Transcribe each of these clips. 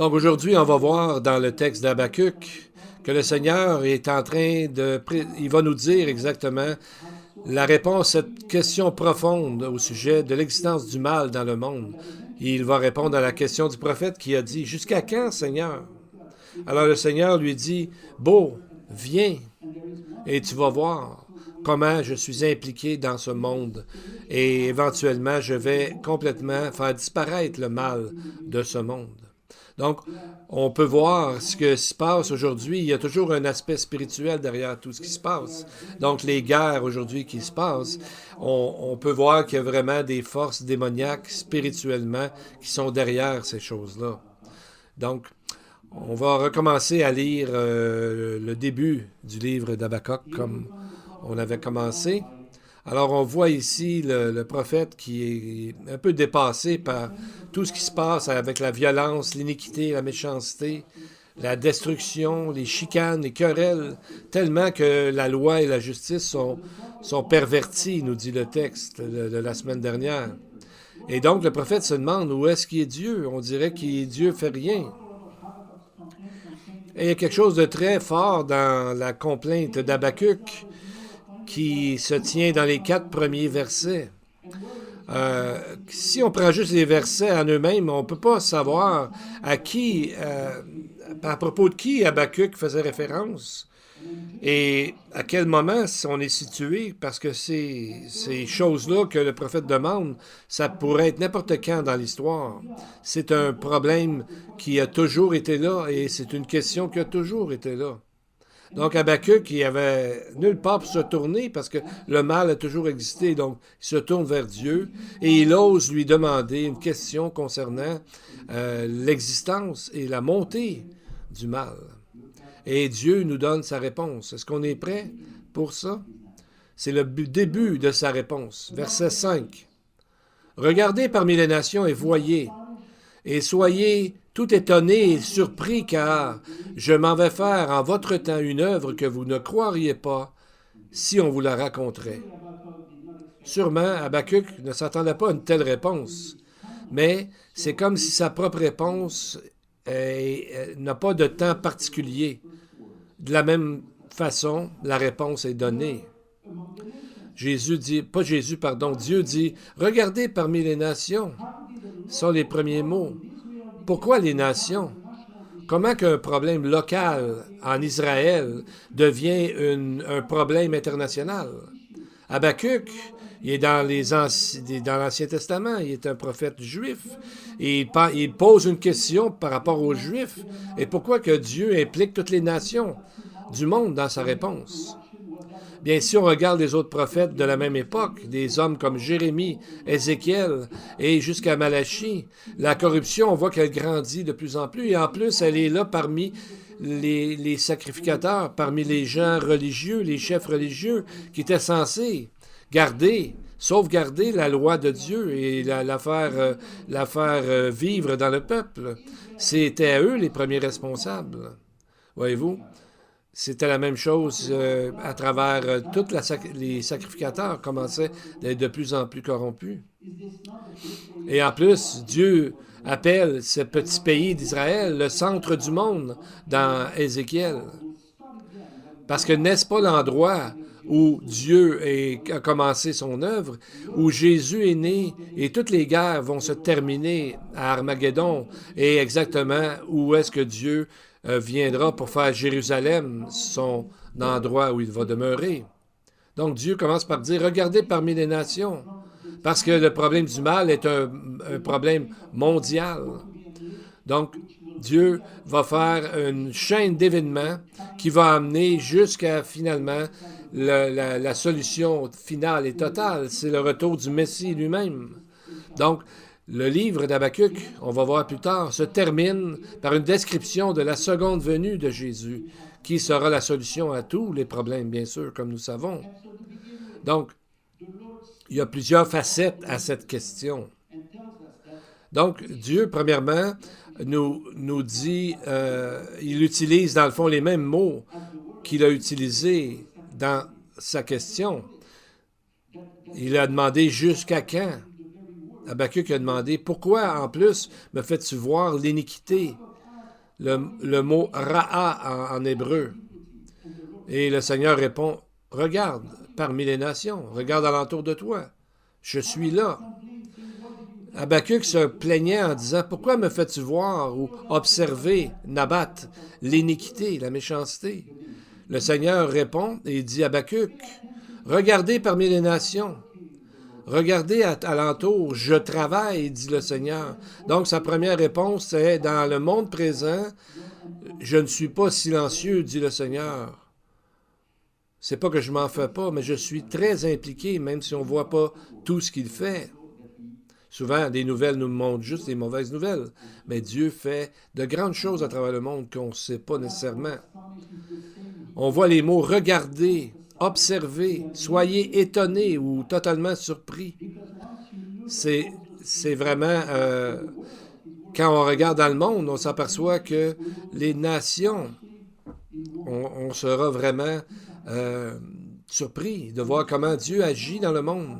Donc aujourd'hui, on va voir dans le texte d'Habakkuk que le Seigneur est en train de... Il va nous dire exactement la réponse à cette question profonde au sujet de l'existence du mal dans le monde. Il va répondre à la question du prophète qui a dit « Jusqu'à quand, Seigneur? » Alors le Seigneur lui dit « Beau, viens et tu vas voir comment je suis impliqué dans ce monde et éventuellement je vais complètement faire disparaître le mal de ce monde. » Donc, on peut voir ce qui se passe aujourd'hui. Il y a toujours un aspect spirituel derrière tout ce qui se passe. Donc, les guerres aujourd'hui qui se passent, on peut voir qu'il y a vraiment des forces démoniaques spirituellement qui sont derrière ces choses-là. Donc, on va recommencer à lire le début du livre d'Habakkuk comme on avait commencé. Alors, on voit ici le prophète qui est un peu dépassé par tout ce qui se passe avec la violence, l'iniquité, la méchanceté, la destruction, les chicanes, les querelles, tellement que la loi et la justice sont perverties, nous dit le texte de la semaine dernière. Et donc, le prophète se demande où est-ce qu'il est Dieu. On dirait que Dieu fait rien. Et il y a quelque chose de très fort dans la complainte d'Habakkuk qui se tient dans les 4 premiers versets. Si on prend juste les versets en eux-mêmes, on ne peut pas savoir à propos de qui Habakkuk faisait référence et à quel moment on est situé, parce que ces choses-là que le prophète demande, ça pourrait être n'importe quand dans l'histoire. C'est un problème qui a toujours été là et c'est une question qui a toujours été là. Donc, Habakkuk, il avait nulle part pour se tourner parce que le mal a toujours existé. Donc, il se tourne vers Dieu et il ose lui demander une question concernant l'existence et la montée du mal. Et Dieu nous donne sa réponse. Est-ce qu'on est prêt pour ça? C'est le début de sa réponse. Verset 5. Regardez parmi les nations et voyez, et soyez tout étonnés et surpris, car je m'en vais faire en votre temps une œuvre que vous ne croiriez pas si on vous la raconterait. Sûrement, Habakkuk ne s'attendait pas à une telle réponse, mais c'est comme si sa propre réponse n'a pas de temps particulier. De la même façon, la réponse est donnée. Dieu dit, regardez parmi les nations. Ce sont les premiers mots. Pourquoi les nations? Comment qu'un problème local en Israël devient un problème international? Habakkuk, il est dans l'Ancien Testament, il est un prophète juif. Et il pose une question par rapport aux Juifs. Et pourquoi que Dieu implique toutes les nations du monde dans sa réponse? Bien, si on regarde les autres prophètes de la même époque, des hommes comme Jérémie, Ézéchiel et jusqu'à Malachie, la corruption, on voit qu'elle grandit de plus en plus. Et en plus, elle est là parmi les sacrificateurs, parmi les gens religieux, les chefs religieux, qui étaient censés sauvegarder la loi de Dieu et la faire vivre dans le peuple. C'était à eux les premiers responsables. Voyez-vous? C'était la même chose à travers les sacrificateurs commençaient d'être de plus en plus corrompus. Et en plus, Dieu appelle ce petit pays d'Israël le centre du monde dans Ézéchiel. Parce que n'est-ce pas l'endroit où Dieu a commencé son œuvre, où Jésus est né et toutes les guerres vont se terminer à Armageddon, et exactement où est-ce que Dieu viendra pour faire Jérusalem son endroit où il va demeurer. Donc Dieu commence par dire, regardez parmi les nations, parce que le problème du mal est un problème mondial. Donc Dieu va faire une chaîne d'événements qui va amener jusqu'à finalement la solution finale et totale. C'est le retour du Messie lui-même. Donc, le livre d'Habakkuk, on va voir plus tard, se termine par une description de la seconde venue de Jésus, qui sera la solution à tous les problèmes, bien sûr, comme nous savons. Donc, il y a plusieurs facettes à cette question. Donc, Dieu, premièrement, nous dit, il utilise dans le fond les mêmes mots qu'il a utilisés dans sa question. Il a demandé jusqu'à quand? Habakkuk a demandé, pourquoi en plus me fais-tu voir l'iniquité le mot ra'a en hébreu. Et le Seigneur répond, regarde parmi les nations, regarde alentour de toi, je suis là. Habakkuk se plaignait en disant, pourquoi me fais-tu voir ou observer, Nabat, l'iniquité, la méchanceté? Le Seigneur répond et dit à Habakkuk, regardez parmi les nations, regardez alentour, je travaille, dit le Seigneur. Donc sa première réponse est, dans le monde présent, je ne suis pas silencieux, dit le Seigneur. C'est pas que je m'en fais pas, mais je suis très impliqué, même si on ne voit pas tout ce qu'il fait. Souvent, les nouvelles nous montrent juste les mauvaises nouvelles, mais Dieu fait de grandes choses à travers le monde qu'on ne sait pas nécessairement. On voit les mots « regarder »,« observer »,« soyez étonnés » ou « totalement surpris ». C'est vraiment... quand on regarde dans le monde, on s'aperçoit que les nations, on sera vraiment surpris de voir comment Dieu agit dans le monde.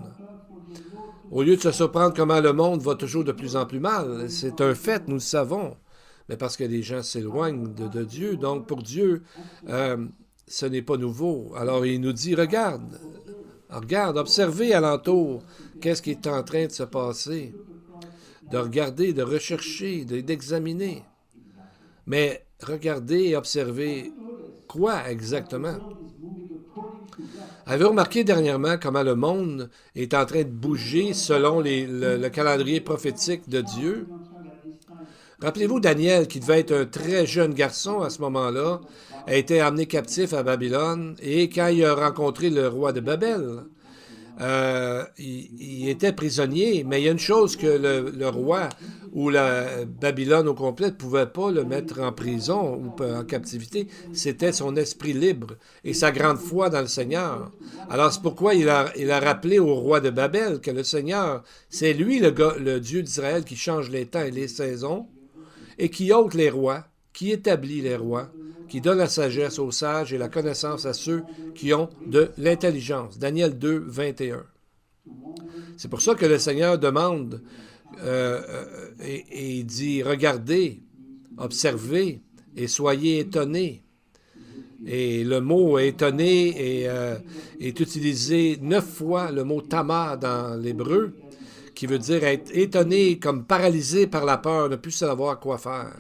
Au lieu de se surprendre comment le monde va toujours de plus en plus mal, c'est un fait, nous le savons, mais parce que les gens s'éloignent de Dieu. Donc pour Dieu, ce n'est pas nouveau. Alors il nous dit, regarde, observez alentour, qu'est-ce qui est en train de se passer, de regarder, de rechercher, d'examiner. Mais regardez et observez quoi exactement? Avez-vous remarqué dernièrement comment le monde est en train de bouger selon le calendrier prophétique de Dieu? Rappelez-vous Daniel, qui devait être un très jeune garçon à ce moment-là, a été amené captif à Babylone, et quand il a rencontré le roi de Babel, il était prisonnier, mais il y a une chose que le roi ou la Babylone au complet ne pouvait pas le mettre en prison ou en captivité, c'était son esprit libre et sa grande foi dans le Seigneur. Alors c'est pourquoi il a rappelé au roi de Babel que le Seigneur, c'est lui le Dieu d'Israël qui change les temps et les saisons et qui ôte les rois, qui établit les rois, qui donne la sagesse aux sages et la connaissance à ceux qui ont de l'intelligence. Daniel 2, 21. C'est pour ça que le Seigneur demande et dit, regardez, observez et soyez étonnés. Et le mot étonné est utilisé 9 fois, le mot tama dans l'hébreu, qui veut dire être étonné, comme paralysé par la peur, ne plus savoir quoi faire.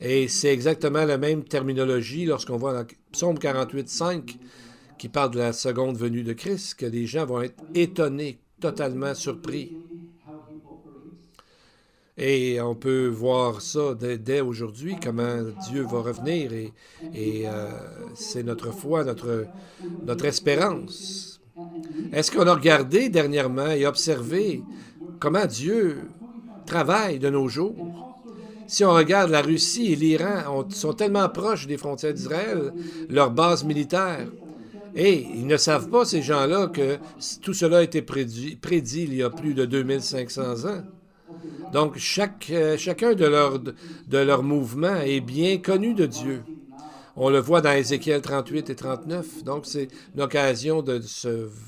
Et c'est exactement la même terminologie lorsqu'on voit dans Psaume 48, 5, qui parle de la seconde venue de Christ, que les gens vont être étonnés, totalement surpris. Et on peut voir ça dès aujourd'hui, comment Dieu va revenir, et c'est notre foi, notre espérance. Est-ce qu'on a regardé dernièrement et observé comment Dieu travaille de nos jours? Si on regarde la Russie et l'Iran, sont tellement proches des frontières d'Israël, leurs bases militaires. Et ils ne savent pas, ces gens-là, que tout cela a été prédit il y a plus de 2500 ans. Donc, chacun de leurs mouvements est bien connu de Dieu. On le voit dans Ézéchiel 38 et 39. Donc, c'est une occasion de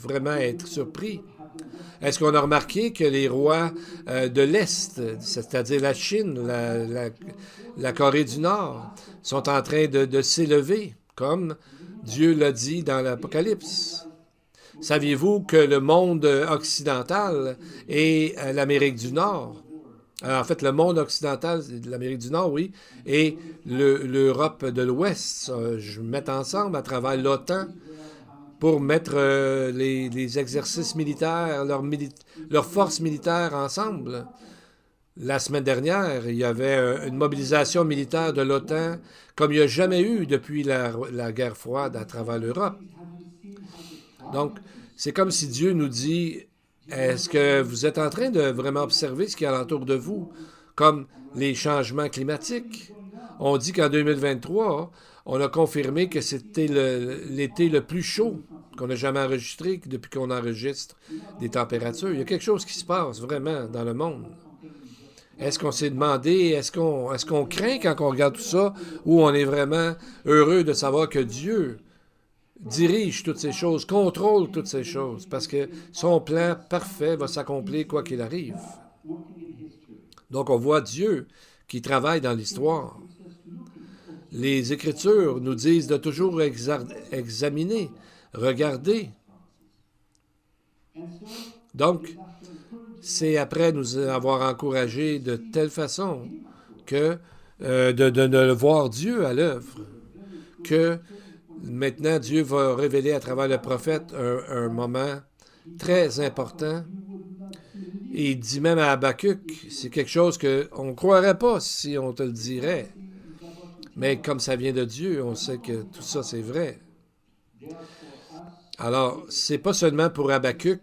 vraiment être surpris. Est-ce qu'on a remarqué que les rois de l'Est, c'est-à-dire la Chine, la Corée du Nord, sont en train de s'élever, comme Dieu l'a dit dans l'Apocalypse? Saviez-vous que le monde occidental et l'Amérique du Nord, en fait, le monde occidental, l'Amérique du Nord, oui, et l'Europe de l'Ouest, je mets ensemble à travers l'OTAN, pour mettre les exercices militaires, leurs forces militaires ensemble. La semaine dernière, il y avait une mobilisation militaire de l'OTAN comme il n'y a jamais eu depuis la guerre froide à travers l'Europe. Donc, c'est comme si Dieu nous dit, est-ce que vous êtes en train de vraiment observer ce qui est alentour de vous, comme les changements climatiques? On dit qu'en 2023, on a confirmé que c'était l'été le plus chaud qu'on n'a jamais enregistré depuis qu'on enregistre des températures. Il y a quelque chose qui se passe vraiment dans le monde. Est-ce qu'on s'est demandé, est-ce qu'on craint quand on regarde tout ça, ou on est vraiment heureux de savoir que Dieu dirige toutes ces choses, contrôle toutes ces choses, parce que son plan parfait va s'accomplir quoi qu'il arrive. Donc on voit Dieu qui travaille dans l'histoire. Les Écritures nous disent de toujours examiner, regarder. Donc, c'est après nous avoir encouragés de telle façon que de voir Dieu à l'œuvre, que maintenant Dieu va révéler à travers le prophète un moment très important. Et il dit même à Habakkuk, c'est quelque chose qu'on ne croirait pas si on te le dirait. Mais comme ça vient de Dieu, on sait que tout ça, c'est vrai. Alors, c'est pas seulement pour Habakkuk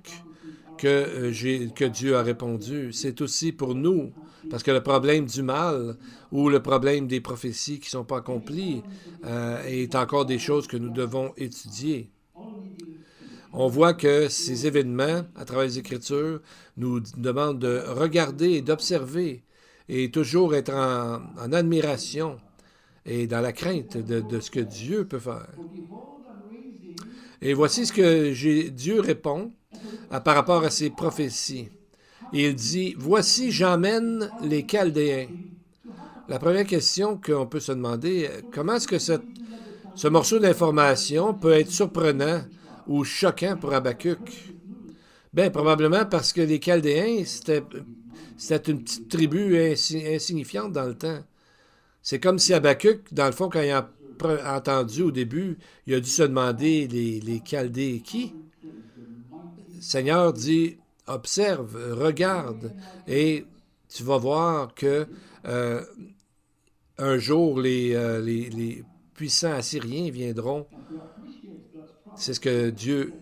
que Dieu a répondu, c'est aussi pour nous. Parce que le problème du mal ou le problème des prophéties qui ne sont pas accomplies est encore des choses que nous devons étudier. On voit que ces événements, à travers les Écritures, nous demandent de regarder et d'observer et toujours être en admiration et dans la crainte de ce que Dieu peut faire. Et voici ce que Dieu répond par rapport à ces prophéties. Il dit, « Voici, j'emmène les Chaldéens. » La première question qu'on peut se demander, comment est-ce que ce morceau d'information peut être surprenant ou choquant pour Habakkuk? Bien, probablement parce que les Chaldéens, c'était une petite tribu insignifiante dans le temps. C'est comme si Habakkuk, dans le fond, quand il a entendu au début, il a dû se demander les Chaldées qui? Le Seigneur dit, observe, regarde, et tu vas voir que un jour les puissants Assyriens viendront. C'est ce que Dieu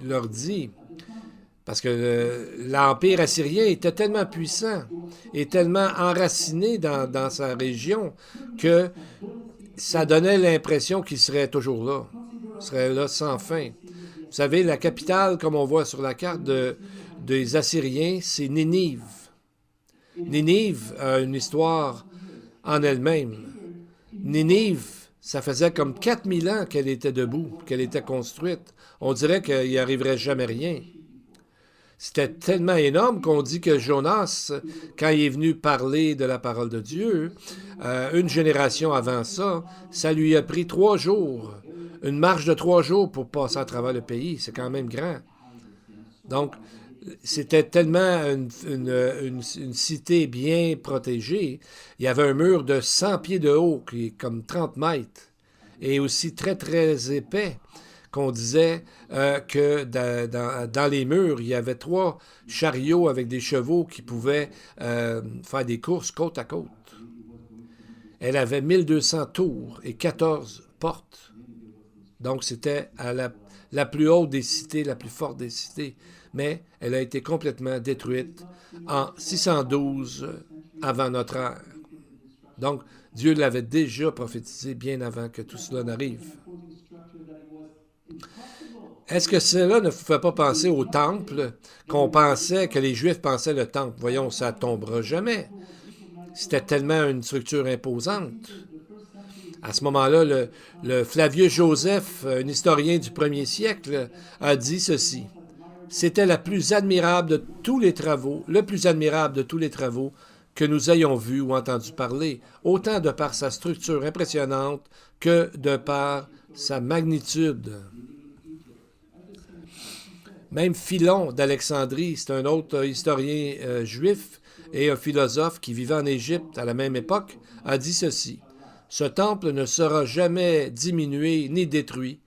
leur dit. Parce que l'Empire assyrien était tellement puissant et tellement enraciné dans sa région que ça donnait l'impression qu'il serait toujours là. Il serait là sans fin. Vous savez, la capitale, comme on voit sur la carte des Assyriens, c'est Ninive. Ninive a une histoire en elle-même. Ninive, ça faisait comme 4000 ans qu'elle était debout, qu'elle était construite. On dirait qu'il n'y arriverait jamais rien. C'était tellement énorme qu'on dit que Jonas, quand il est venu parler de la parole de Dieu, une génération avant ça, ça lui a pris 3 jours, une marche de 3 jours pour passer à travers le pays. C'est quand même grand. Donc, c'était tellement une cité bien protégée. Il y avait un mur de 100 pieds de haut, qui est comme 30 mètres, et aussi très, très épais, qu'on disait que dans les murs, il y avait 3 chariots avec des chevaux qui pouvaient faire des courses côte à côte. Elle avait 1200 tours et 14 portes. Donc, c'était à la plus haute des cités, la plus forte des cités. Mais elle a été complètement détruite en 612 avant notre ère. Donc, Dieu l'avait déjà prophétisé bien avant que tout cela n'arrive. Est-ce que cela ne vous fait pas penser au temple qu'on pensait, que les Juifs pensaient le temple? Voyons, ça ne tombera jamais. C'était tellement une structure imposante. À ce moment-là, le Flavius Joseph, un historien du 1er siècle, a dit ceci. C'était le plus admirable de tous les travaux que nous ayons vus ou entendu parler, autant de par sa structure impressionnante que de par sa magnitude. Même Philon d'Alexandrie, c'est un autre historien juif et un philosophe qui vivait en Égypte à la même époque, a dit ceci. Ce temple ne sera jamais diminué ni détruit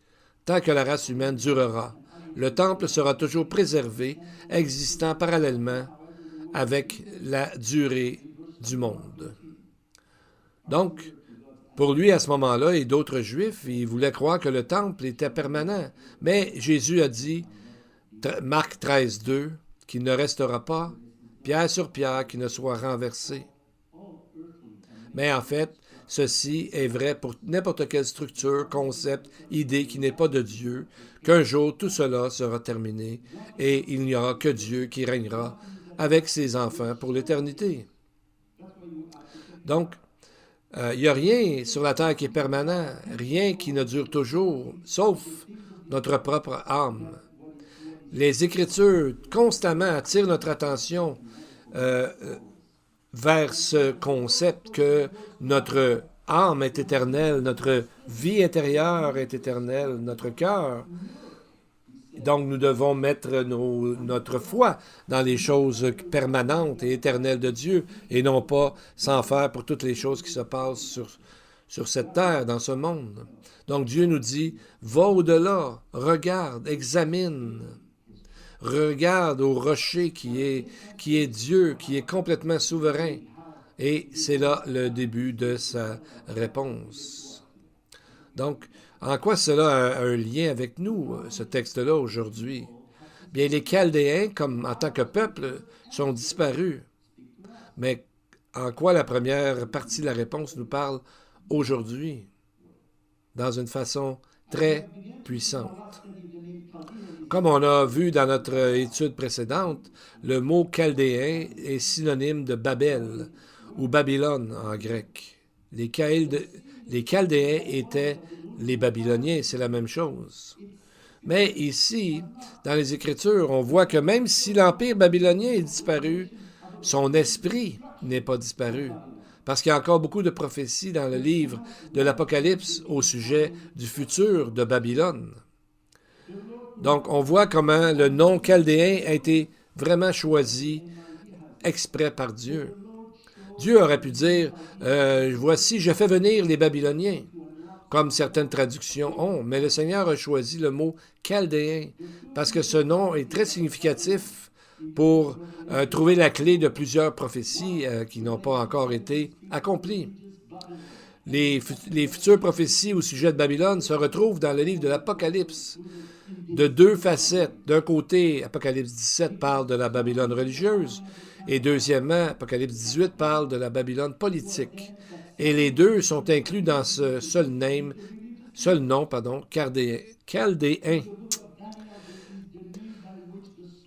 tant que la race humaine durera. Le temple sera toujours préservé, existant parallèlement avec la durée du monde. Donc, pour lui, à ce moment-là, et d'autres Juifs, ils voulaient croire que le temple était permanent. Mais Jésus a dit, Marc 13, 2, qu'il ne restera pas pierre sur pierre qui ne soit renversé. Mais en fait, ceci est vrai pour n'importe quelle structure, concept, idée qui n'est pas de Dieu, qu'un jour tout cela sera terminé et il n'y aura que Dieu qui régnera avec ses enfants pour l'éternité. Donc, il n'y a rien sur la terre qui est permanent, rien qui ne dure toujours, sauf notre propre âme. Les Écritures constamment attirent notre attention vers ce concept que notre âme est éternelle, notre vie intérieure est éternelle, notre cœur. Donc, nous devons mettre notre foi dans les choses permanentes et éternelles de Dieu, et non pas s'en faire pour toutes les choses qui se passent sur cette terre, dans ce monde. Donc, Dieu nous dit, va au-delà, regarde, examine, regarde au rocher qui est Dieu, qui est complètement souverain. Et c'est là le début de sa réponse. Donc, en quoi cela a un lien avec nous, ce texte-là, aujourd'hui? Bien, les Chaldéens, comme en tant que peuple, sont disparus. Mais en quoi la première partie de la réponse nous parle aujourd'hui, dans une façon très puissante? Comme on a vu dans notre étude précédente, le mot chaldéen est synonyme de Babel, ou Babylone en grec. Les Chaldéens étaient les Babyloniens, c'est la même chose. Mais ici, dans les Écritures, on voit que même si l'Empire babylonien est disparu, son esprit n'est pas disparu. Parce qu'il y a encore beaucoup de prophéties dans le livre de l'Apocalypse au sujet du futur de Babylone. Donc, on voit comment le nom chaldéen a été vraiment choisi exprès par Dieu. Dieu aurait pu dire, voici, je fais venir les Babyloniens, comme certaines traductions ont, mais le Seigneur a choisi le mot chaldéen, parce que ce nom est très significatif pour trouver la clé de plusieurs prophéties qui n'ont pas encore été accomplies. Les futures prophéties au sujet de Babylone se retrouvent dans le livre de l'Apocalypse, de deux facettes. D'un côté, Apocalypse 17 parle de la Babylone religieuse, et deuxièmement, Apocalypse 18 parle de la Babylone politique. Et les deux sont inclus dans ce seul nom, chaldéen.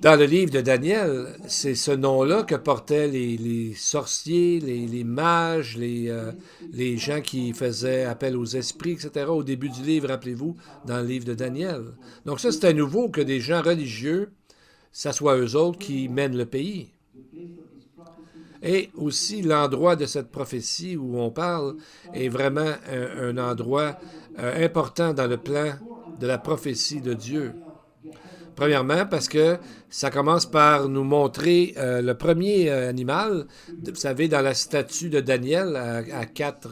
Dans le livre de Daniel, c'est ce nom-là que portaient les sorciers, les mages, les gens qui faisaient appel aux esprits, etc. Au début du livre, rappelez-vous, dans le livre de Daniel. Donc ça, c'était nouveau que des gens religieux, ça soit eux autres qui mènent le pays. Et aussi, l'endroit de cette prophétie où on parle est vraiment un endroit important dans le plan de la prophétie de Dieu. Premièrement, parce que ça commence par nous montrer le premier animal, vous savez, dans la statue de Daniel, à quatre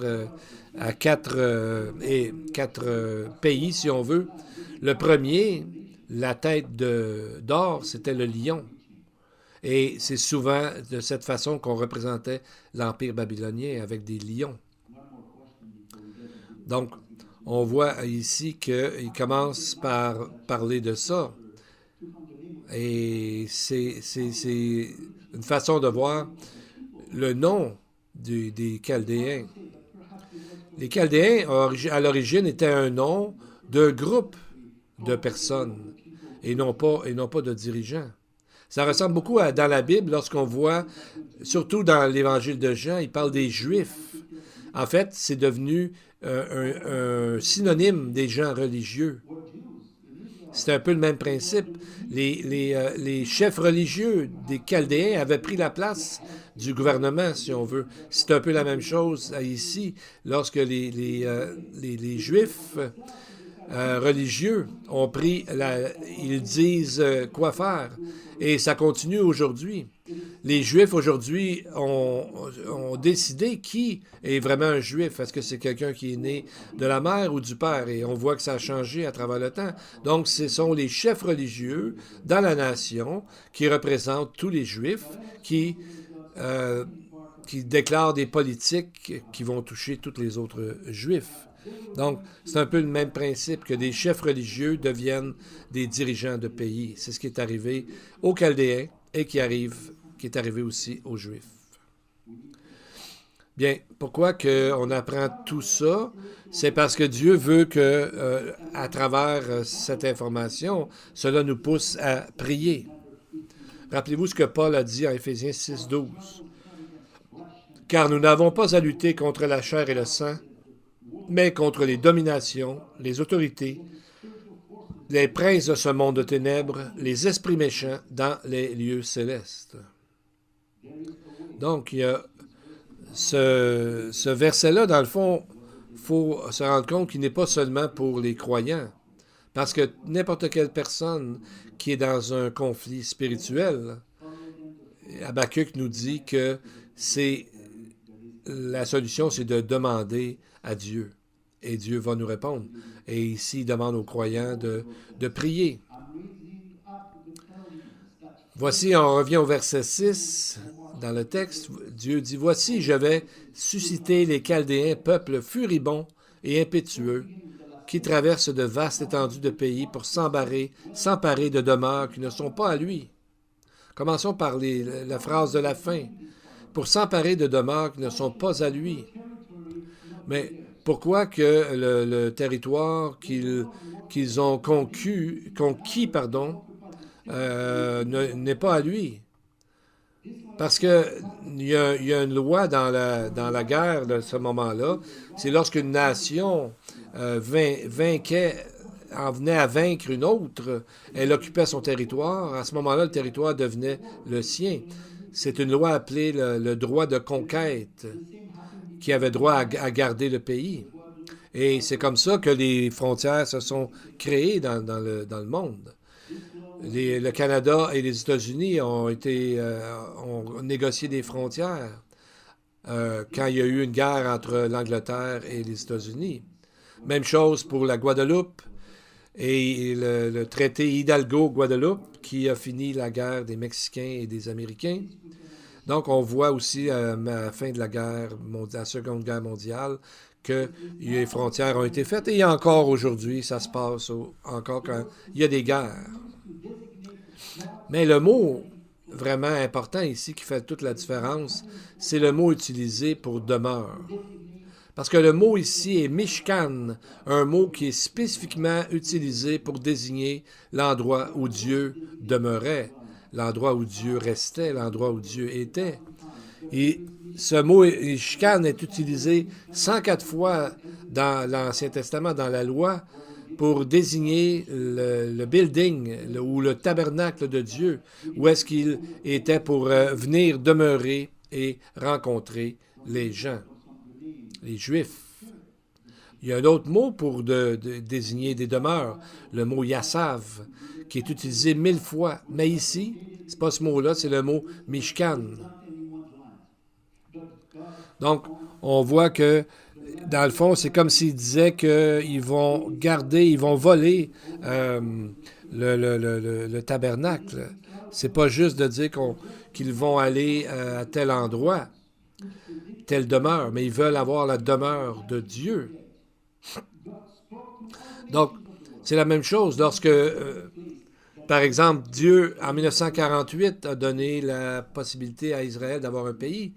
pays, si on veut. Le premier, la tête d'or, c'était le lion. Et c'est souvent de cette façon qu'on représentait l'Empire babylonien, avec des lions. Donc, on voit ici qu'il commence par parler de ça. Et c'est une façon de voir le nom des Chaldéens. Les Chaldéens, à l'origine, étaient un nom d'un groupe de personnes et non pas de dirigeants. Ça ressemble beaucoup dans la Bible, lorsqu'on voit, surtout dans l'Évangile de Jean, il parle des Juifs. En fait, c'est devenu un synonyme des gens religieux. C'est un peu le même principe. Les chefs religieux des Chaldéens avaient pris la place du gouvernement, si on veut. C'est un peu la même chose ici, lorsque les Juifs religieux ont pris ils disent quoi faire. Et ça continue aujourd'hui. Les Juifs aujourd'hui ont décidé qui est vraiment un Juif. Est-ce que c'est quelqu'un qui est né de la mère ou du père? Et on voit que ça a changé à travers le temps. Donc, ce sont les chefs religieux dans la nation qui représentent tous les Juifs qui déclarent des politiques qui vont toucher tous les autres Juifs. Donc, c'est un peu le même principe que des chefs religieux deviennent des dirigeants de pays. C'est ce qui est arrivé aux Chaldéens et qui est arrivé aussi aux Juifs. Bien, pourquoi on apprend tout ça? C'est parce que Dieu veut que, à travers cette information, cela nous pousse à prier. Rappelez-vous ce que Paul a dit en Éphésiens 6:12. « Car nous n'avons pas à lutter contre la chair et le sang, mais contre les dominations, les autorités, les princes de ce monde de ténèbres, les esprits méchants dans les lieux célestes. » Donc, il y a ce verset-là, dans le fond, faut se rendre compte qu'il n'est pas seulement pour les croyants. Parce que n'importe quelle personne qui est dans un conflit spirituel, Habakkuk nous dit que c'est la solution, c'est de demander à Dieu. Et Dieu va nous répondre. Et ici, il demande aux croyants de prier. Voici, on revient au verset 6 dans le texte. Dieu dit, « Voici, je vais susciter les Chaldéens, peuple furibond et impétueux, qui traverse de vastes étendues de pays pour s'emparer de demeures qui ne sont pas à lui. » Commençons par la phrase de la fin. Pour s'emparer de demeures qui ne sont pas à lui. Mais pourquoi que le territoire qu'ils ont conquis, n'est pas à lui? Parce qu'il y a une loi dans la guerre de ce moment-là. C'est lorsqu'une nation vainquait, en venait à vaincre une autre, elle occupait son territoire. À ce moment-là, le territoire devenait le sien. C'est une loi appelée le droit de conquête, qui avait droit à garder le pays. Et c'est comme ça que les frontières se sont créées dans le monde. Le Canada et les États-Unis ont négocié des frontières quand il y a eu une guerre entre l'Angleterre et les États-Unis. Même chose pour la Guadeloupe et le traité Hidalgo-Guadeloupe qui a fini la guerre des Mexicains et des Américains. Donc, on voit aussi à la fin de la Seconde Guerre mondiale, que les frontières ont été faites. Et encore aujourd'hui, ça se passe encore quand il y a des guerres. Mais le mot vraiment important ici qui fait toute la différence, c'est le mot utilisé pour demeure. Parce que le mot ici est Mishkan, un mot qui est spécifiquement utilisé pour désigner l'endroit où Dieu demeurait, l'endroit où Dieu restait, l'endroit où Dieu était. Et ce mot Mishkan est utilisé 104 fois dans l'Ancien Testament, dans la loi, pour désigner le building ou le tabernacle de Dieu, où est-ce qu'il était pour venir demeurer et rencontrer les gens, les Juifs. Il y a un autre mot pour désigner des demeures, le mot Yassav, qui est utilisé 1000 fois. Mais ici, c'est pas ce mot-là, c'est le mot Mishkan. Donc, on voit que, dans le fond, c'est comme s'il disait qu'ils vont garder, ils vont voler le tabernacle. C'est pas juste de dire qu'ils vont aller à tel endroit, telle demeure, mais ils veulent avoir la demeure de Dieu. Donc, c'est la même chose lorsque, par exemple, Dieu, en 1948, a donné la possibilité à Israël d'avoir un pays.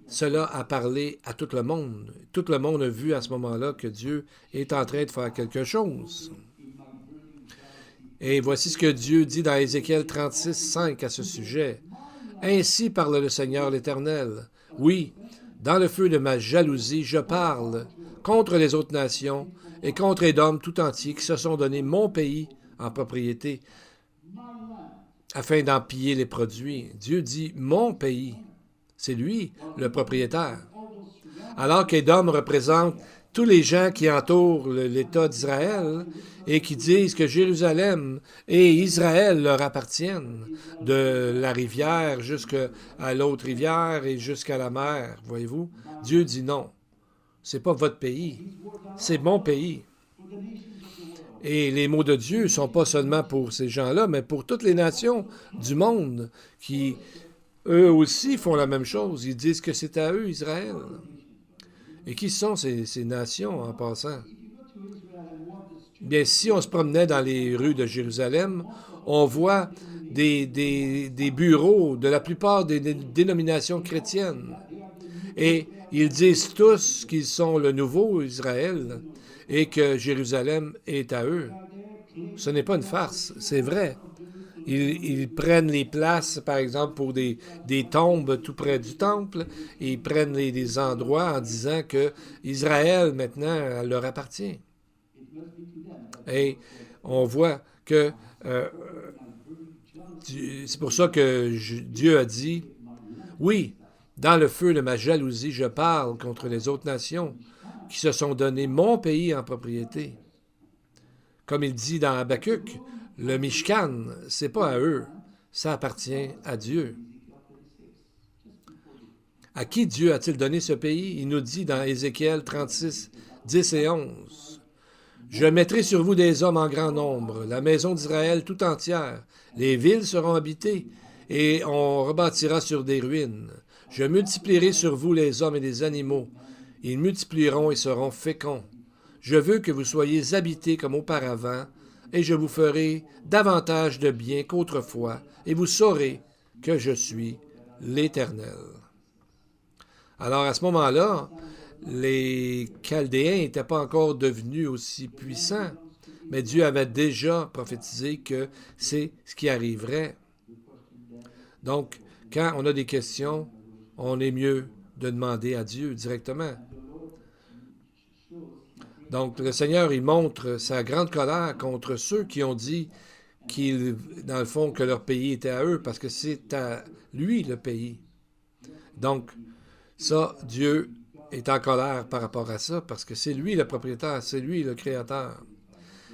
Cela a parlé à tout le monde. Tout le monde a vu à ce moment-là que Dieu est en train de faire quelque chose. Et voici ce que Dieu dit dans Ézéchiel 36, 5 à ce sujet. « Ainsi parle le Seigneur l'Éternel. Oui, dans le feu de ma jalousie, je parle contre les autres nations et contre Édom tout entier qui se sont donné mon pays en propriété afin d'en piller les produits. » Dieu dit « mon pays ». C'est lui, le propriétaire. Alors qu'Édom représente tous les gens qui entourent l'État d'Israël et qui disent que Jérusalem et Israël leur appartiennent, de la rivière jusqu'à l'autre rivière et jusqu'à la mer, voyez-vous. Dieu dit non, c'est pas votre pays, c'est mon pays. Et les mots de Dieu ne sont pas seulement pour ces gens-là, mais pour toutes les nations du monde qui, eux aussi, font la même chose. Ils disent que c'est à eux, Israël. Et qui sont ces nations, en passant? Bien, si on se promenait dans les rues de Jérusalem, on voit des bureaux de la plupart des dénominations chrétiennes. Et ils disent tous qu'ils sont le nouveau Israël et que Jérusalem est à eux. Ce n'est pas une farce, c'est vrai. Ils prennent les places, par exemple, pour des tombes tout près du temple, et ils prennent des endroits en disant que Israël, maintenant, leur appartient. Et on voit que c'est pour ça que Dieu a dit, « Oui, dans le feu de ma jalousie, je parle contre les autres nations qui se sont donné mon pays en propriété. Comme il dit dans Habakkuk, le Mishkan, c'est pas à eux, ça appartient à Dieu. À qui Dieu a-t-il donné ce pays? Il nous dit dans Ézéchiel 36, 10 et 11. Je mettrai sur vous des hommes en grand nombre, la maison d'Israël tout entière. Les villes seront habitées, et on rebâtira sur des ruines. Je multiplierai sur vous les hommes et les animaux. Ils multiplieront et seront féconds. Je veux que vous soyez habités comme auparavant, et je vous ferai davantage de bien qu'autrefois, et vous saurez que je suis l'Éternel. Alors à ce moment-là, les Chaldéens n'étaient pas encore devenus aussi puissants, mais Dieu avait déjà prophétisé que c'est ce qui arriverait. Donc, quand on a des questions, on est mieux de demander à Dieu directement. Donc, le Seigneur, il montre sa grande colère contre ceux qui ont dit dans le fond, que leur pays était à eux, parce que c'est à lui le pays. Donc, ça, Dieu est en colère par rapport à ça, parce que c'est lui le propriétaire, c'est lui le créateur.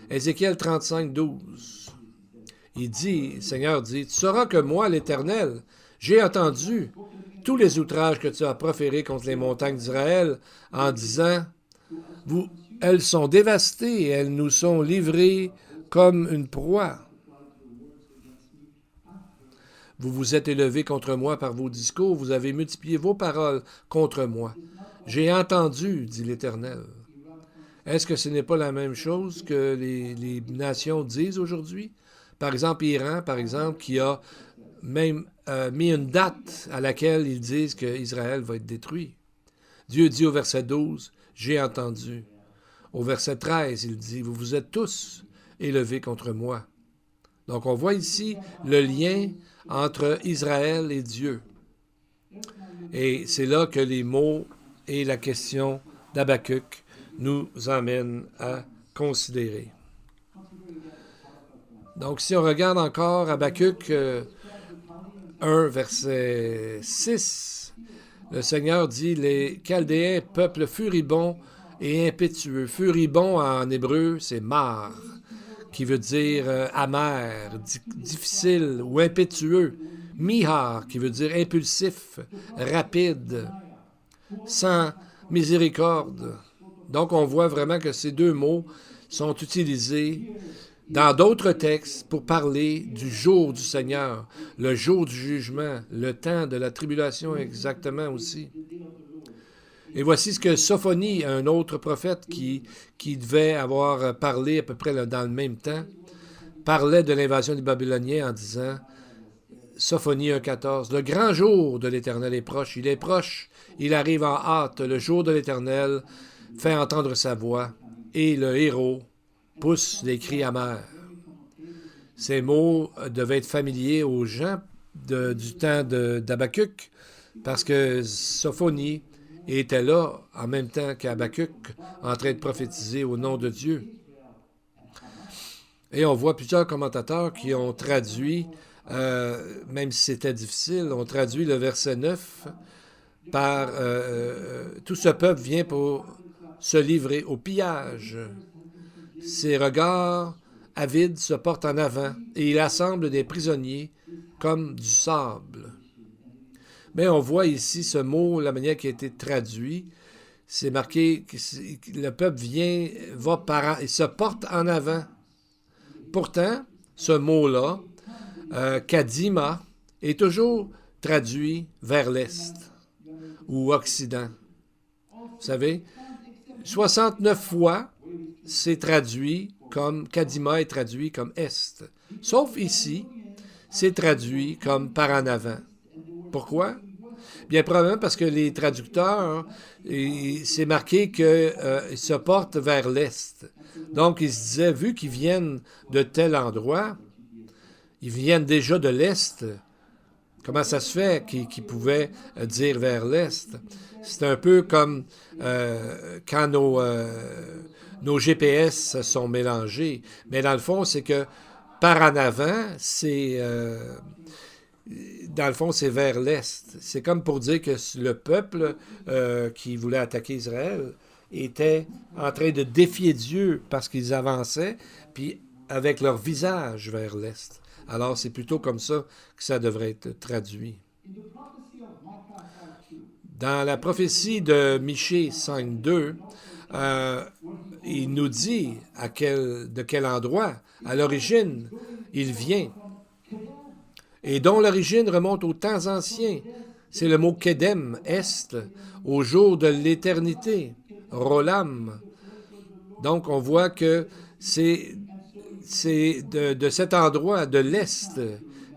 Ézéchiel 35, 12. Le Seigneur dit, « Tu sauras que moi, l'Éternel, j'ai entendu tous les outrages que tu as proférés contre les montagnes d'Israël en disant, elles sont dévastées et elles nous sont livrées comme une proie. Vous vous êtes élevés contre moi par vos discours, vous avez multiplié vos paroles contre moi. J'ai entendu, dit l'Éternel. » Est-ce que ce n'est pas la même chose que les nations disent aujourd'hui? Par exemple, Iran, qui a même mis une date à laquelle ils disent qu'Israël va être détruit. Dieu dit au verset 12, « J'ai entendu. » Au verset 13, il dit, « Vous vous êtes tous élevés contre moi. » Donc, on voit ici le lien entre Israël et Dieu. Et c'est là que les mots et la question d'Habakkuk nous emmènent à considérer. Donc, si on regarde encore Habakkuk 1, verset 6, le Seigneur dit, « Les Chaldéens, peuple furibond et impétueux. » Furibond en hébreu, c'est mar, qui veut dire amer, difficile ou impétueux. Mihar, qui veut dire impulsif, rapide, sans miséricorde. Donc, on voit vraiment que ces deux mots sont utilisés dans d'autres textes pour parler du jour du Seigneur, le jour du jugement, le temps de la tribulation exactement aussi. Et voici ce que Sophonie, un autre prophète qui devait avoir parlé à peu près dans le même temps, parlait de l'invasion des Babyloniens en disant, Sophonie 1,14, « Le grand jour de l'Éternel est proche, il arrive en hâte, le jour de l'Éternel fait entendre sa voix, et le héros pousse des cris amers. » Ces mots devaient être familiers aux gens du temps d'Habakkuk, parce que Sophonie était là en même temps qu'Habakkuk, en train de prophétiser au nom de Dieu. Et on voit plusieurs commentateurs qui ont traduit, même si c'était difficile, ont traduit le verset 9 par « Tout ce peuple vient pour se livrer au pillage. Ses regards avides se portent en avant, et il assemble des prisonniers comme du sable. » Mais on voit ici ce mot, la manière qui a été traduit, c'est marqué que le peuple il se porte en avant. Pourtant, ce mot-là, kadima, est toujours traduit vers l'Est ou Occident. Vous savez, 69 fois, c'est traduit comme, kadima est traduit comme Est. Sauf ici, c'est traduit comme par en avant. Pourquoi? Bien probablement parce que les traducteurs, c'est marqué qu'ils se portent vers l'Est. Donc, ils se disaient, vu qu'ils viennent de tel endroit, ils viennent déjà de l'Est, comment ça se fait qu'ils pouvaient dire vers l'Est? C'est un peu comme quand nos GPS sont mélangés. Mais dans le fond, c'est que par en avant, dans le fond, c'est vers l'Est. C'est comme pour dire que le peuple qui voulait attaquer Israël étaient en train de défier Dieu parce qu'ils avançaient, puis avec leur visage vers l'est. Alors c'est plutôt comme ça que ça devrait être traduit. Dans la prophétie de Michée 5.2, euh, il nous dit de quel endroit, à l'origine, il vient, et dont l'origine remonte aux temps anciens. C'est le mot Kedem, Est, au jour de l'éternité, Rolam. Donc on voit que c'est de cet endroit, de l'Est,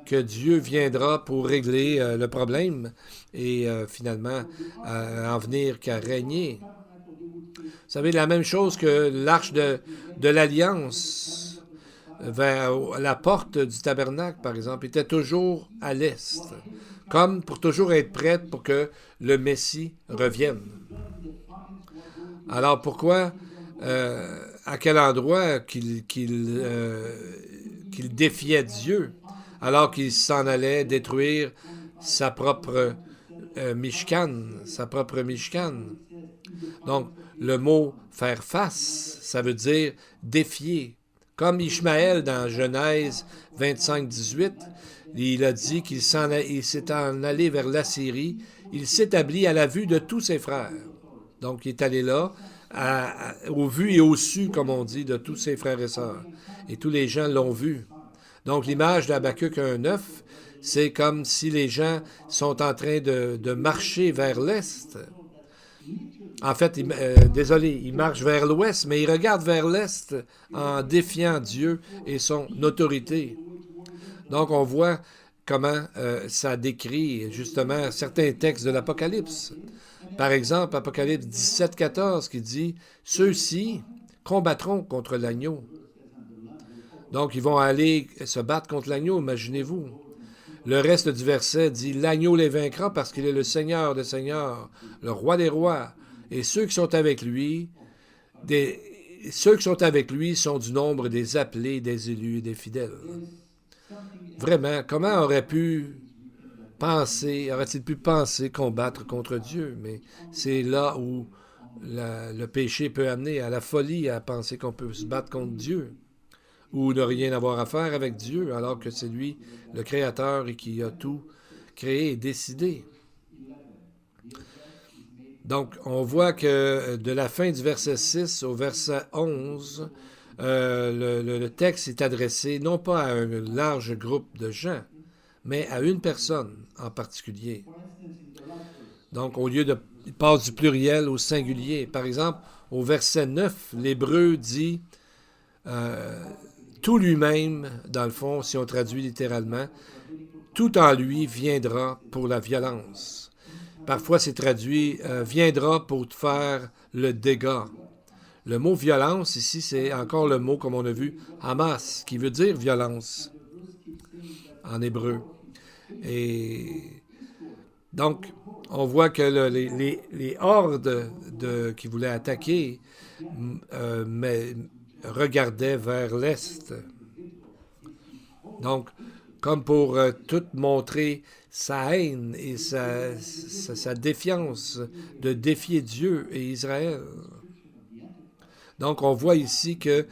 que Dieu viendra pour régler le problème et finalement en venir qu'à régner. Vous savez, la même chose que l'arche de l'Alliance vers la porte du tabernacle, par exemple, était toujours à l'est, comme pour toujours être prête pour que le Messie revienne. Alors pourquoi, à quel endroit qu'il défiait Dieu, alors qu'il s'en allait détruire sa propre Mishkan, sa propre Mishkan? Donc, le mot faire face, ça veut dire défier. Comme Ishmaël dans Genèse 25-18, il a dit qu'il s'est en allé vers l'Assyrie, il s'établit à la vue de tous ses frères. Donc, il est allé là, au vu et au su, comme on dit, de tous ses frères et sœurs. Et tous les gens l'ont vu. Donc, l'image d'Habakkuk 1.9, c'est comme si les gens sont en train de marcher vers l'est. En fait, il marche vers l'ouest, mais il regarde vers l'est en défiant Dieu et son autorité. Donc, on voit comment ça décrit justement certains textes de l'Apocalypse. Par exemple, Apocalypse 17-14 qui dit « Ceux-ci combattront contre l'agneau. » Donc, ils vont aller se battre contre l'agneau, imaginez-vous. Le reste du verset dit « L'agneau les vaincra parce qu'il est le Seigneur des seigneurs, le roi des rois. Et ceux qui sont avec lui, sont du nombre des appelés, des élus et des fidèles. » Vraiment, comment aurait-il pu penser combattre contre Dieu? Mais c'est là où le péché peut amener à la folie, à penser qu'on peut se battre contre Dieu ou ne rien avoir à faire avec Dieu, alors que c'est lui le Créateur et qui a tout créé et décidé. Donc, on voit que de la fin du verset 6 au verset 11, le texte est adressé non pas à un large groupe de gens, mais à une personne en particulier. Donc, il passe du pluriel au singulier. Par exemple, au verset 9, l'Hébreu dit tout lui-même, dans le fond, si on traduit littéralement, tout en lui viendra pour la violence. Parfois, c'est traduit viendra pour te faire le dégât. Le mot violence, ici, c'est encore le mot, comme on a vu, Hamas, qui veut dire violence en hébreu. Et donc, on voit que les hordes qui voulaient attaquer regardaient vers l'est. Donc, comme pour tout montrer sa haine et sa défiance de défier Dieu et Israël. Donc, on voit ici que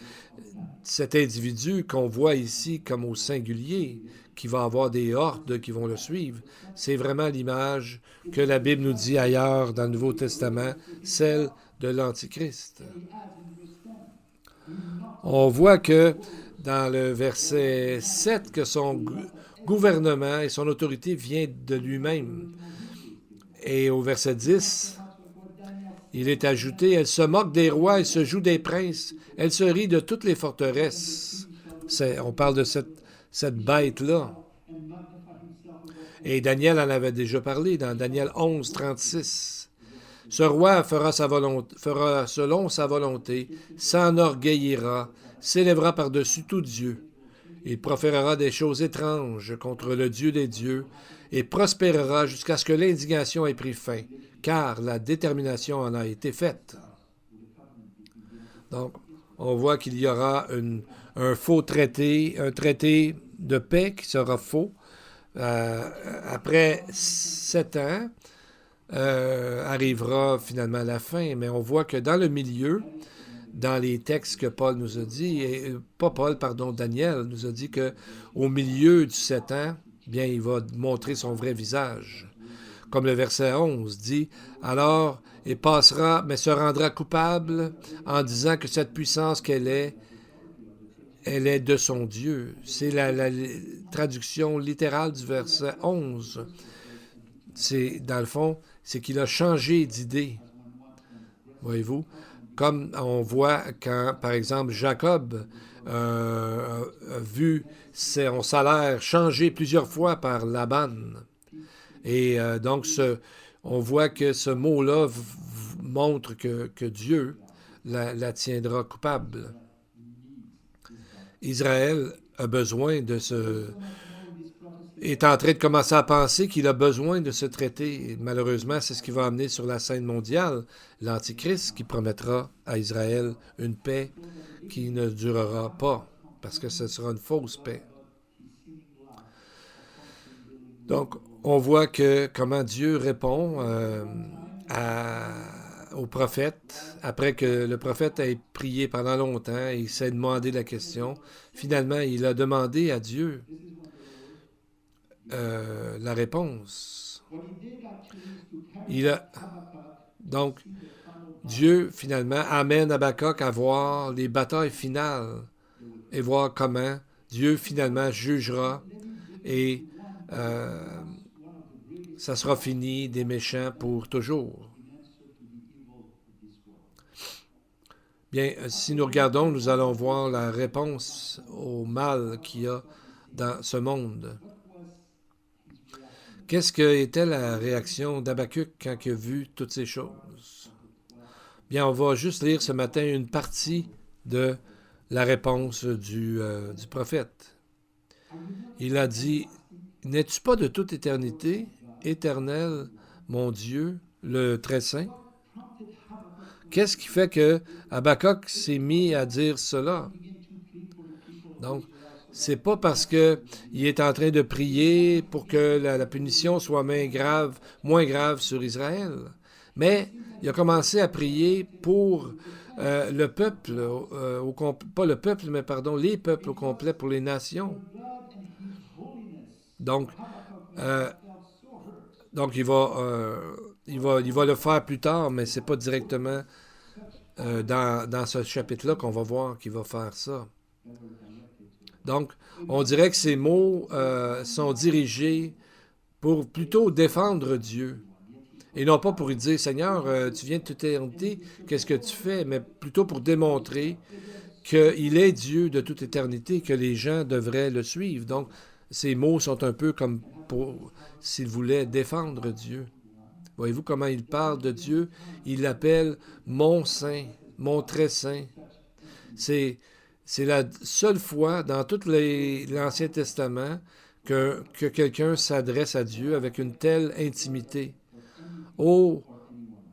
cet individu qu'on voit ici comme au singulier, qui va avoir des hordes qui vont le suivre, c'est vraiment l'image que la Bible nous dit ailleurs dans le Nouveau Testament, celle de l'Antichrist. On voit que dans le verset 7, que son gouvernement et son autorité viennent de lui-même. Et au verset 10, il est ajouté, « Elle se moque des rois, elle se joue des princes, elle se rit de toutes les forteresses. » On parle de cette bête-là. Et Daniel en avait déjà parlé dans Daniel 11, 36. « Ce roi fera selon sa volonté, s'enorgueillira, s'élèvera par-dessus tout Dieu. Il proférera des choses étranges contre le Dieu des dieux et prospérera jusqu'à ce que l'indignation ait pris fin, car la détermination en a été faite. » Donc, on voit qu'il y aura un faux traité, un traité de paix qui sera faux. Après 7 ans, arrivera finalement à la fin, mais on voit que dans le milieu, dans les textes que Paul nous a dit, pas Paul, pardon, Daniel nous a dit que au milieu du 7 ans, bien, il va montrer son vrai visage. Comme le verset 11 dit, alors il passera, mais se rendra coupable en disant que cette puissance elle est de son Dieu. C'est la traduction littérale du verset 11. C'est, dans le fond, c'est qu'il a changé d'idée. Voyez-vous? Comme on voit quand, par exemple, Jacob a vu son salaire changer plusieurs fois par Laban. Et donc, on voit que ce mot-là montre que Dieu la tiendra coupable. Israël a besoin de est en train de commencer à penser qu'il a besoin de se traiter. Et malheureusement, c'est ce qui va amener sur la scène mondiale l'Antichrist qui promettra à Israël une paix qui ne durera pas, parce que ce sera une fausse paix. Donc, on voit que comment Dieu répond au prophète, après que le prophète ait prié pendant longtemps et il s'est demandé la question. Finalement, il a demandé à Dieu la réponse. Donc, Dieu, finalement, amène Habakkuk à voir les batailles finales et voir comment Dieu, finalement, jugera et ça sera fini des méchants pour toujours. Bien, si nous regardons, nous allons voir la réponse au mal qu'il y a dans ce monde. Qu'est-ce que était la réaction d'Habakkuk quand il a vu toutes ces choses? Bien, on va juste lire ce matin une partie de la réponse du prophète. Il a dit, « N'es-tu pas de toute éternité, éternel, mon Dieu, le très saint? » Qu'est-ce qui fait que Habakkuk s'est mis à dire cela? Donc, c'est pas parce qu'il est en train de prier pour que la punition soit moins grave sur Israël, mais il a commencé à prier pour le peuple, pas le peuple, mais pardon, les peuples au complet, pour les nations. Donc il va le faire plus tard, mais c'est pas directement dans ce chapitre-là qu'on va voir qu'il va faire ça. Donc, on dirait que ces mots sont dirigés pour plutôt défendre Dieu. Et non pas pour lui dire, Seigneur, tu viens de toute éternité, qu'est-ce que tu fais? Mais plutôt pour démontrer qu'il est Dieu de toute éternité, que les gens devraient le suivre. Donc, ces mots sont un peu comme pour, s'il voulait défendre Dieu. Voyez-vous comment il parle de Dieu? Il l'appelle mon saint, mon très saint. C'est la seule fois dans tout l'Ancien Testament que quelqu'un s'adresse à Dieu avec une telle intimité. Ô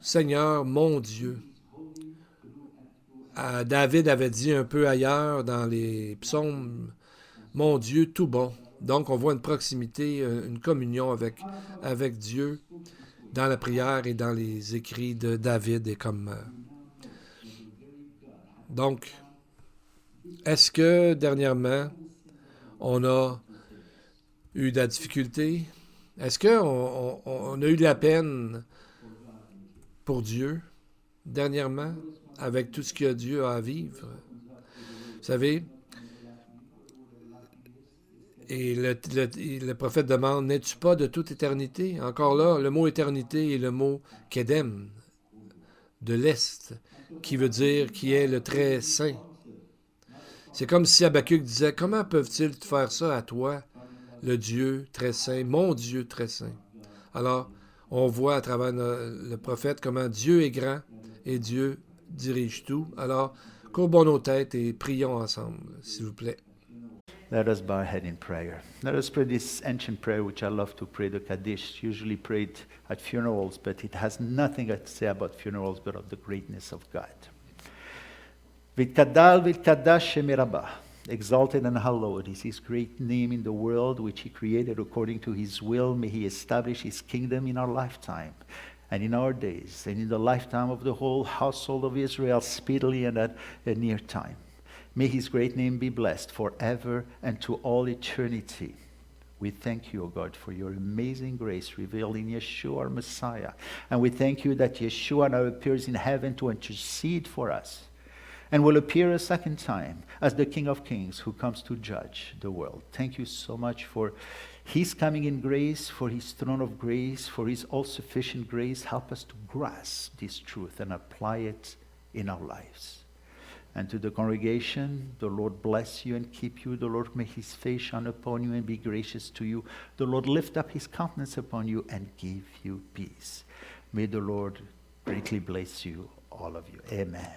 Seigneur, mon Dieu. David avait dit un peu ailleurs dans les psaumes, mon Dieu tout bon. Donc on voit une proximité, une communion avec Dieu dans la prière et dans les écrits de David et comme... Donc, est-ce que dernièrement, on a eu de la difficulté? Est-ce qu'on a eu de la peine pour Dieu dernièrement, avec tout ce que Dieu a à vivre? Vous savez, et le prophète demande, n'es-tu pas de toute éternité? Encore là, le mot éternité est le mot Kedem, de l'Est, qui veut dire qui est le très saint. C'est comme si Habakkuk disait, comment peuvent-ils te faire ça à toi, le Dieu très saint, mon Dieu très saint? Alors, on voit à travers le prophète comment Dieu est grand et Dieu dirige tout. Alors, courbons nos têtes et prions ensemble, s'il vous plaît. Let us bow our head in prayer. Let us pray this ancient prayer, which I love to pray, the Kaddish, usually prayed at funerals, but it has nothing to say about funerals, but of the greatness of God. Vitkadal vitkadash shemirabah. Exalted and hallowed is his great name in the world which he created according to his will. May he establish his kingdom in our lifetime. and in our days, and in the lifetime of the whole household of Israel, speedily and at a near time. May his great name be blessed forever and to all eternity. We thank you, O God, for your amazing grace revealed in Yeshua, our Messiah. And we thank you that Yeshua now appears in heaven to intercede for us, and will appear a second time as the King of Kings who comes to judge the world. Thank you so much for his coming in grace, for his throne of grace, for his all-sufficient grace. Help us to grasp this truth and apply it in our lives. And to the congregation, the Lord bless you and keep you. The Lord make his face shine upon you and be gracious to you. The Lord lift up his countenance upon you and give you peace. May the Lord greatly bless you, all of you. Amen.